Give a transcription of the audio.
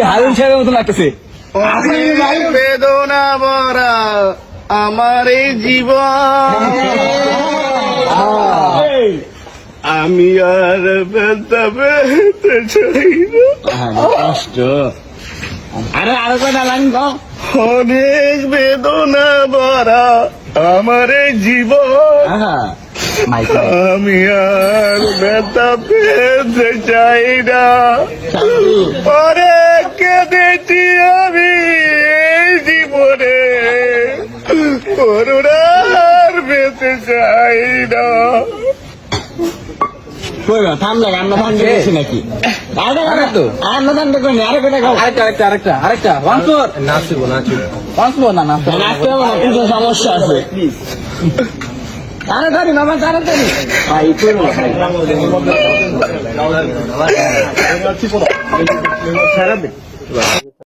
হারুন সাহেবের মতো লাগতেছে। বেদনা ভরা আমার এই জীবন, আমি আর ব্যথা পেতে চাই না। কষ্ট। আরো কটা লাইন কও। অনেক বেদনা ভরা আমার এই জীবন, আমি আর ব্যথা পেতে চাই না। অনেক কেঁদেছি আমি এই জীবনে, করুণার পেতে চাই না। থামলে আমরা ধান দিয়েছি নাকি? আমরা ধান দেখো আরো কটা খাও। আরেকটা নাচবো না, নাচতে হবে না, কিন্তু সমস্যা আছে। তাড়াতাড়ি মামা, তাড়াতাড়ি ভাই করবো।